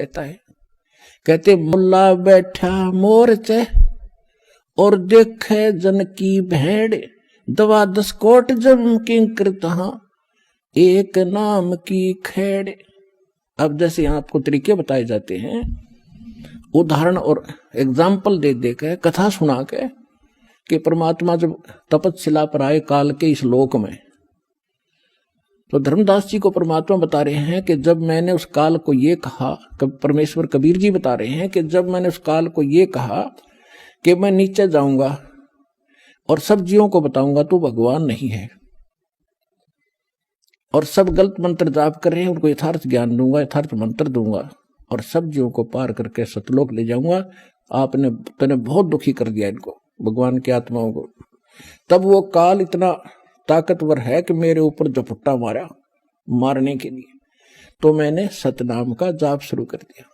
कहता है, कहते मुल्ला बैठा मोर्चे और देखे जन की भेड़, दवा 10 कोट जम किंकर तहां एक नाम की खेड़। अब जैसे यहाँ आपको तरीके बताए जाते हैं, उदाहरण और एग्जाम्पल दे देकर, कथा सुना के, कि परमात्मा जब तपस्या पर आए काल के इस लोक में, तो धर्मदास जी को परमात्मा बता रहे हैं कि जब मैंने उस काल को ये कहा, परमेश्वर कबीर जी बता रहे हैं कि जब मैंने उस काल को ये कहा कि मैं नीचे जाऊंगा और सब जीवों को बताऊंगा तो भगवान नहीं है, और सब गलत मंत्र जाप कर रहे हैं, उनको यथार्थ ज्ञान दूंगा, यथार्थ मंत्र दूंगा और सब जीवों को पार करके सतलोक ले जाऊंगा, आपने तने बहुत दुखी कर दिया इनको, भगवान की आत्माओं को। तब वो काल इतना ताकतवर है कि मेरे ऊपर झपट्टा मारा मारने के लिए, तो मैंने सतनाम का जाप शुरू कर दिया,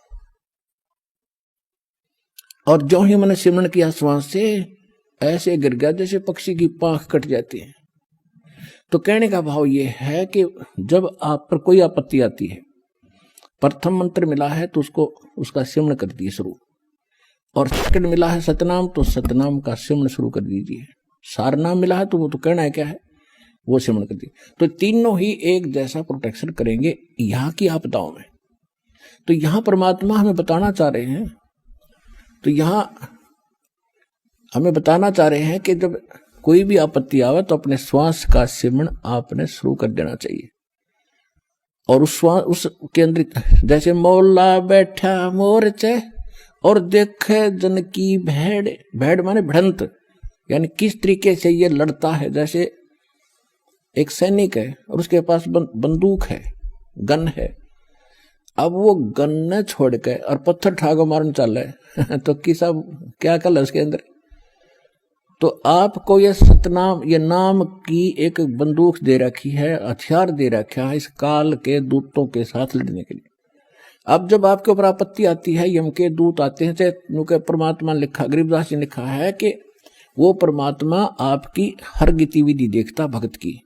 और जो ही मैंने सिमरन किया श्वास से, ऐसे गिर गया जैसे पक्षी की पांख कट जाती है। तो कहने का भाव ये है कि जब आप पर कोई आपत्ति आती है, प्रथम मंत्र मिला है तो उसका सिमरन कर दिए शुरू, और सेकंड मिला है सतनाम तो सतनाम का सिमरन शुरू कर दीजिए, सार नाम मिला है तो वो तो कहना है क्या है, वो सिमरन कर दिए। तो तीनों ही एक जैसा प्रोटेक्शन करेंगे यहाँ की आपदाओं में। तो यहाँ परमात्मा हमें बताना चाह रहे हैं, तो यहाँ हमें बताना चाह रहे हैं कि जब कोई भी आपत्ति आवे तो अपने श्वास का सिमरन आपने शुरू कर देना चाहिए, और उस श्वास उसके अंदर, जैसे मौला बैठा मोर्चे और देखे जन की भेड़, भेड़ माने भिड़ंत, यानी किस तरीके से ये लड़ता है। जैसे एक सैनिक है और उसके पास बंदूक है, गन है, अब वो गन न छोड़ के और पत्थर ठाको मारने चल रहे तो किसा क्या कल है उसके अंदर। तो आपको ये सतनाम, ये नाम की एक बंदूक दे रखी है, हथियार दे रखा है इस काल के दूतों के साथ लड़ने के लिए। अब जब आपके ऊपर आपत्ति आती है, यम के दूत आते हैं, चाहे परमात्मा लिखा, गरीबदास जी ने लिखा है कि वो परमात्मा आपकी हर गतिविधि देखता भक्त की,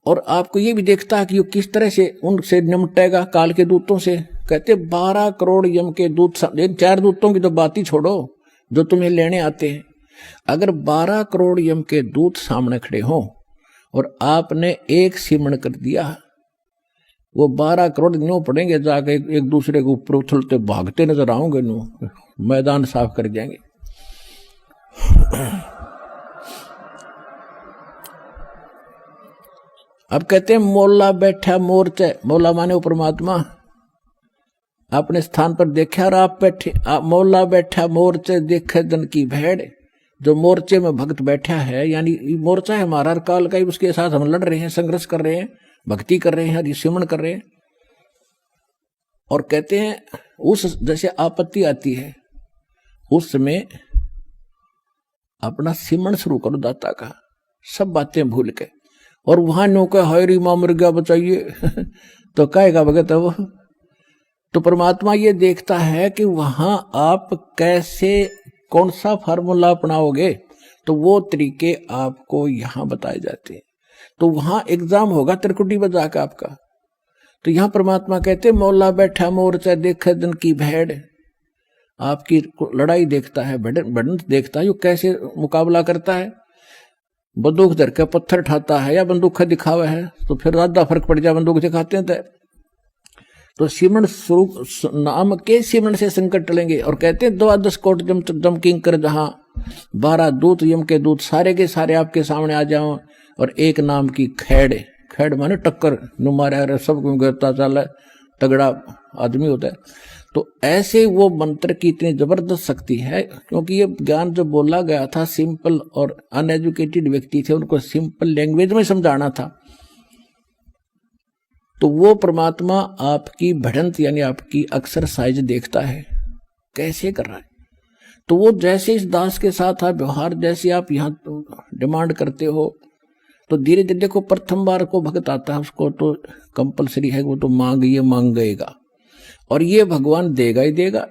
और आपको ये भी देखता है कि वो किस तरह से उनसे निपटेगा काल के दूतों से। कहते 12 करोड़ यम के दूत, 4 दूतों की तो बात ही छोड़ो जो तुम्हें लेने आते हैं, अगर 12 करोड़ यम के दूत सामने खड़े हों और आपने एक सिमरन कर दिया, वो 12 करोड़ न्यू पड़ेंगे, जाके एक दूसरे के ऊपर उछलते भागते नजर आओगे, न्यू मैदान साफ कर जाएंगे। अब कहते हैं मौला बैठा मोर्चे, मौला माने वो परमात्मा अपने स्थान पर देखा, और आप बैठे, मौला बैठा मोर्चे देखे जन की भेड़, जो मोर्चे में भक्त बैठा है, यानी मोर्चा है हमारा हर काल का ही, उसके साथ हम लड़ रहे हैं, संघर्ष कर रहे हैं, भक्ति कर रहे हैं, सिमरन कर रहे हैं। और कहते हैं उस जैसे आपत्ति आती है उस समय अपना सिमरन शुरू करो दाता का, सब बातें भूल के, और वहां नो का हरी मां मर गया बचाइए तो कहेगा भगत है वो। तो परमात्मा ये देखता है कि वहां आप कैसे, कौन सा फार्मूला अपनाओगे, तो वो तरीके आपको यहां बताए जाते हैं। तो वहां एग्जाम होगा त्रिकुटी बजा का आपका। तो यहां परमात्मा कहते मौला बैठा मोर्चा देखे दिन की भेड़, आपकी लड़ाई देखता है, भिड़ंत देखता है, यो कैसे मुकाबला करता है, बंदूक धर के पत्थर ठाता है या बंदूक दिखावा है, तो फिर ज्यादा फर्क पड़ जाए, बंदूक दिखाते हैं। तो सिमरन स्वरूप नाम के सिमरन से संकट टलेंगे। और कहते हैं 12 कोट जम किंकर जहां, 12 दूत यम के दूत सारे के सारे आपके सामने आ जाओ, और एक नाम की खेड़, खेड़ माने टक्कर नुमारा, सब गिरता चल तगड़ा आदमी होता है। तो ऐसे वो मंत्र की इतनी जबरदस्त शक्ति है, क्योंकि ये ज्ञान जो बोला गया था सिंपल और अनएजुकेटेड व्यक्ति थे, उनको सिंपल लैंग्वेज में समझाना था। तो वो परमात्मा आपकी भिड़ंत यानी आपकी एक्सरसाइज देखता है कैसे कर रहा है। तो वो जैसे इस दास के साथ आप व्यवहार, जैसे आप यहाँ डिमांड करते हो, तो धीरे धीरे देखो, प्रथम बार को भक्त आता है उसको तो कंपलसरी है, वो तो मांग गएगा, और ये भगवान देगा ही देगा,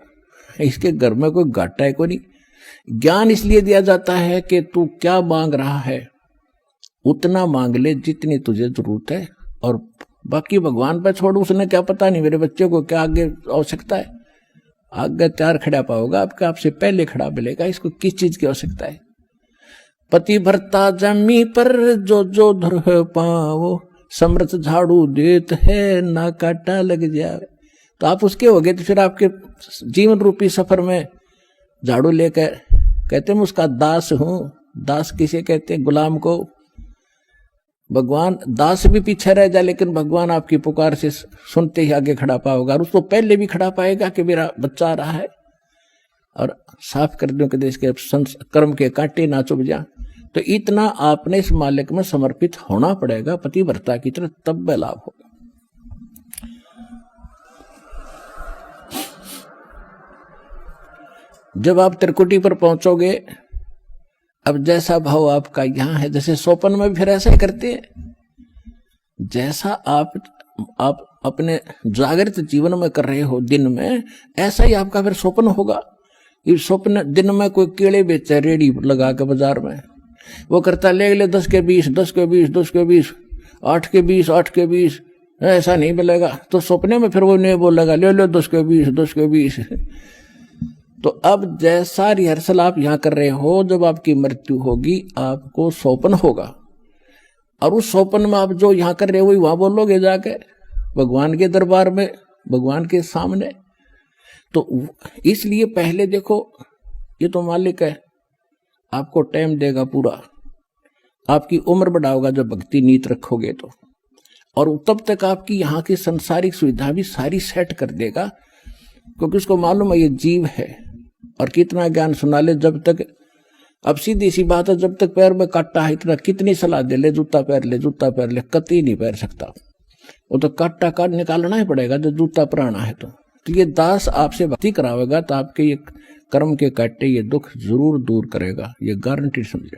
इसके घर में कोई घाटा है कोई नहीं। ज्ञान इसलिए दिया जाता है कि तू क्या मांग रहा है उतना मांग ले जितनी तुझे जरूरत है, और बाकी भगवान पर छोड़, उसने क्या पता नहीं मेरे बच्चे को क्या आगे आवश्यकता है। आगे तैयार खड़ा पाओगा आपका, आपसे पहले खड़ा मिलेगा, इसको किस चीज की आवश्यकता है। पति भरता जमी पर जो जो धर पाओ, समर्थ झाड़ू देत है ना काटा लग जाए। तो आप उसके हो गए, तो फिर आपके जीवन रूपी सफर में झाड़ू लेकर कहते मैं उसका दास हूं। दास किसे कहते हैं? गुलाम को। भगवान दास भी पीछे रह जाए, लेकिन भगवान आपकी पुकार से सुनते ही आगे खड़ा पाओगा, और उसको पहले भी खड़ा पाएगा कि मेरा बच्चा आ रहा है, और साफ कर दूं कि देश के कर्म के कांटे ना चुभ जा। तो इतना आपने इस मालिक में समर्पित होना पड़ेगा पतिव्रता की तरह, तब लाभ होगा। जब आप त्रिकुटी पर पहुंचोगे, अब जैसा भाव आपका यहां है, जैसे सोपन में भी फिर ऐसा ही करते हैं, जैसा आप अपने जागृत जीवन में कर रहे हो दिन में, ऐसा ही आपका फिर स्वप्न होगा। ये स्वप्न दिन में कोई केले बेचे रेडी लगा के बाजार में, वो करता ले 10 के 20, 10 के 20, 10 के 20, 8 के 20, 8 के 20, ऐसा नहीं मिलेगा। तो सपने में फिर वो नहीं बोलेगा ले 10 के 20, 10 के 20। तो अब जैसा रिहर्सल आप यहां कर रहे हो, जब आपकी मृत्यु होगी आपको स्वप्न होगा, और उस स्वप्न में आप जो यहां कर रहे हो वही वहां बोलोगे जाके भगवान के दरबार में, भगवान के सामने। तो इसलिए पहले देखो, ये तो मालिक है, आपको टाइम देगा पूरा, आपकी उम्र बढ़ाओगा जब भक्ति नीत रखोगे तो, और तब तक आपकी यहाँ की संसारिक सुविधा भी सारी सेट कर देगा, क्योंकि उसको मालूम है ये जीव है। और कितना ज्ञान सुना ले, जब तक, अब सीधी सी बात है, जब तक पैर में काटा है, इतना कितनी सलाह दे ले जूता पहन ले, जूता पहन ले, कतई नहीं पहन सकता। वो तो काटा काट निकालना ही पड़ेगा जब जूता पुराना है। तो ये दास आपसे भक्ति करावेगा तो आपके ये कर्म के काटे ये दुख जरूर दूर करेगा, ये गारंटी समझे।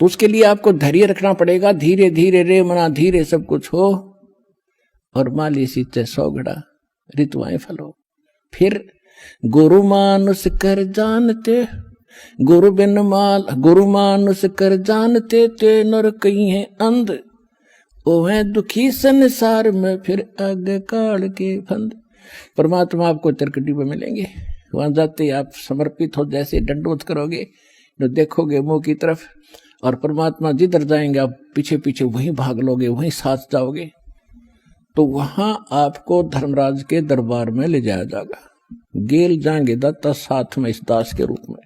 तो उसके लिए आपको धैर्य रखना पड़ेगा। धीरे धीरे रे मना धीरे सब कुछ हो, और माली सींचे 100 घड़ा ऋतुआएं फलो। फिर गुरु मानुष कर जानते, गुरु बिन माल, गुरु मानुष कर जानते ते नर कहीं है अंध, ओ है दुखी संसार में फिर आगे काल के फंद। परमात्मा आपको त्रिकुटी में मिलेंगे, वहां जाते आप समर्पित हो, जैसे दंडवत करोगे तो देखोगे मुंह की तरफ, और परमात्मा जिधर जाएंगे आप पीछे पीछे वहीं भाग लोगे, वहीं साथ जाओगे। तो वहां आपको धर्मराज के दरबार में ले जाया जाएगा, गेल जाएंगे दत्ता साथ में इस दास के रूप में।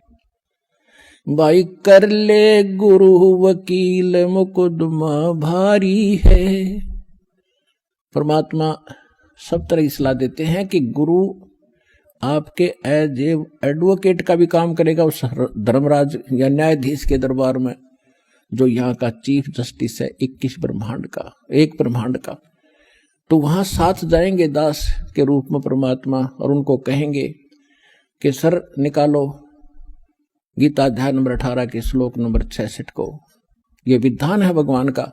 भाई कर ले गुरु वकील मुकदमा भारी है। परमात्मा सब तरह की सलाह देते हैं कि गुरु आपके एज एडवोकेट का भी काम करेगा उस धर्मराज या न्यायाधीश के दरबार में, जो यहाँ का चीफ जस्टिस है 21 ब्रह्मांड का, एक ब्रह्मांड का। तो वहां साथ जाएंगे दास के रूप में परमात्मा, और उनको कहेंगे कि सर निकालो गीता अध्याय नंबर 18 के श्लोक नंबर 66 को। ये विधान है भगवान का,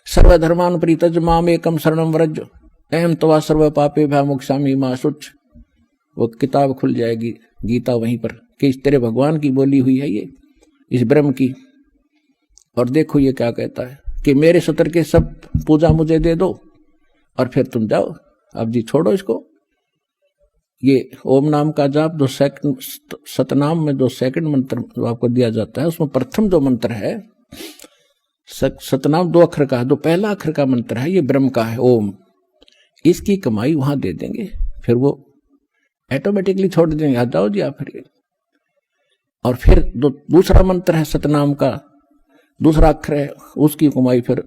सर्वधर्मान परित्यज माम एकम शरणम व्रज अहम तवा सर्व पापे भय मोक्षामि मा शुच। वो किताब खुल जाएगी गीता वहीं पर कि इस तेरे भगवान की बोली हुई है ये, इस ब्रह्म की। और देखो ये क्या कहता है कि मेरे सत्र के सब पूजा मुझे दे दो और फिर तुम जाओ, अब जी छोड़ो इसको। ये ओम नाम का जाप जो सतनाम में जो सेकंड मंत्र जो आपको दिया जाता है, उसमें प्रथम जो मंत्र है सतनाम 2 अक्षर का है, जो पहला अक्षर का मंत्र है ये ब्रह्म का है ओम। इसकी कमाई वहां दे देंगे, फिर वो ऑटोमेटिकली छोड़ देंगे, आ जाओ जी आप फिर। और फिर जो दूसरा मंत्र है सतनाम का दूसरा अक्षर है, उसकी कमाई फिर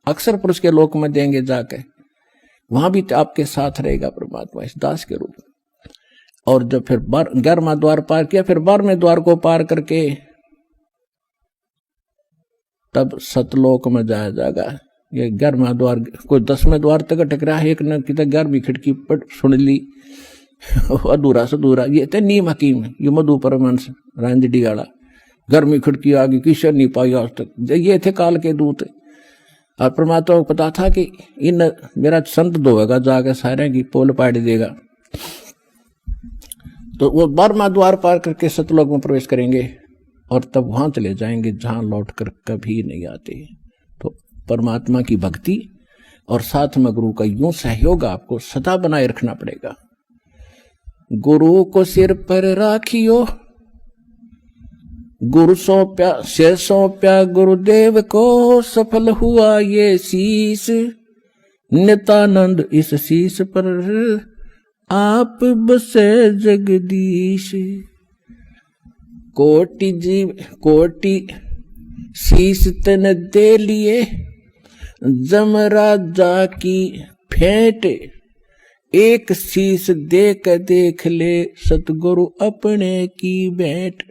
अक्षर पुरुष के लोक में देंगे जाके, वहां भी आपके साथ रहेगा परमात्मा इस दास के रूप में। और जब फिर 11वां द्वार पार किया, फिर 12वें द्वार को पार करके तब सतलोक में जाया जाएगा। ये 11वां द्वार, कोई 10वें द्वार तक अटक रहा है, एक न कि 11वीं खिड़की पर सुन ली अधूरा सधूरा। ये थे नीम हकीम, ये मधु परमहंस रांझडी वाला, 11वीं खिड़की आगे किशन नहीं पाई आज तक। ये थे काल के दूत, और परमात्मा को पता था कि इन मेरा संत धोएगा जाके सारे की पोल पाड़ देगा। तो वो 12वां द्वार पार करके सतलोक में प्रवेश करेंगे। और तब वहां चले जाएंगे जहां लौटकर कभी नहीं आते। तो परमात्मा की भक्ति और साथ में गुरु का यूं सहयोग आपको सदा बनाए रखना पड़ेगा। गुरु को सिर पर राखियो, गुरु सौंप्या सिर सौंप्या गुरुदेव को, सफल हुआ ये शीस नित्यानंद, इस शीस पर आप बसे जगदीश। कोटि जीव कोटि शीस तन दे लिए, जमराजा की फेंट, एक शीस दे के देख ले, सतगुरु अपने की भेंट।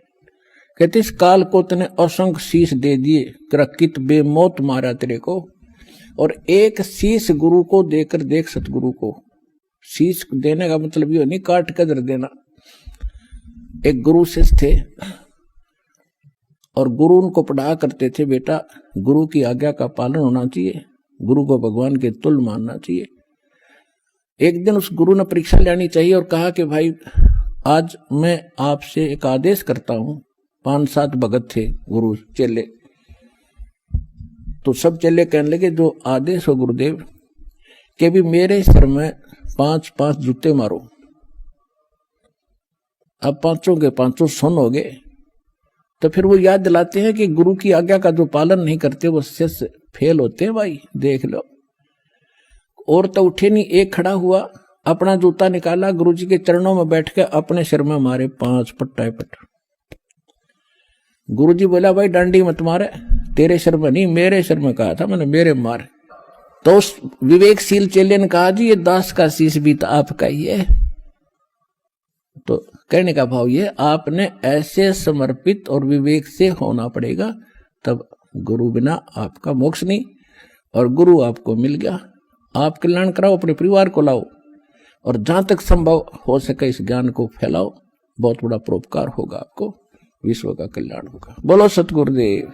कहते इस काल को तने असंख्य शीस दे दिए, कित बेमौत मारा तेरे को, और एक शीस गुरु को देकर देख सतगुरु को। शीस देने का मतलब ये नहीं काट कर देना। एक गुरु शिष्य थे और गुरु उनको पढ़ा करते थे, बेटा गुरु की आज्ञा का पालन होना चाहिए, गुरु को भगवान के तुल्य मानना चाहिए। एक दिन उस गुरु ने परीक्षा लेनी चाहिए और कहा कि भाई आज मैं आपसे एक आदेश करता हूं। 5-7 भगत थे गुरु चेले, तो सब चेले कहने लगे जो आदेश हो गुरुदेव, कि भी मेरे सिर में 5-5 जूते मारो। अब 5 के 5 सुन हो गए। तो फिर वो याद दिलाते हैं कि गुरु की आज्ञा का जो पालन नहीं करते वो शिष्य फेल होते हैं। भाई देख लो, और तो उठे नहीं, एक खड़ा हुआ, अपना जूता निकाला, गुरुजी के चरणों में बैठ के अपने सिर में मारे 5 पट्टा पट। गुरुजी बोला भाई डांडी मत मारे, तेरे सिर में नहीं मेरे सिर में कहा था मैंने, मेरे मारे। तो उस विवेकशील चेले ने कहा जी ये दास का शीश भी तो आपका ही है। तो कहने का भाव ये, आपने ऐसे समर्पित और विवेक से होना पड़ेगा, तब गुरु बिना आपका मोक्ष नहीं। और गुरु आपको मिल गया, आप कल्याण कराओ, अपने परिवार को लाओ, और जहां तक संभव हो सके इस ज्ञान को फैलाओ। बहुत बड़ा परोपकार होगा आपको, विश्व का कल्याण होगा। बोलो सतगुरुदेव।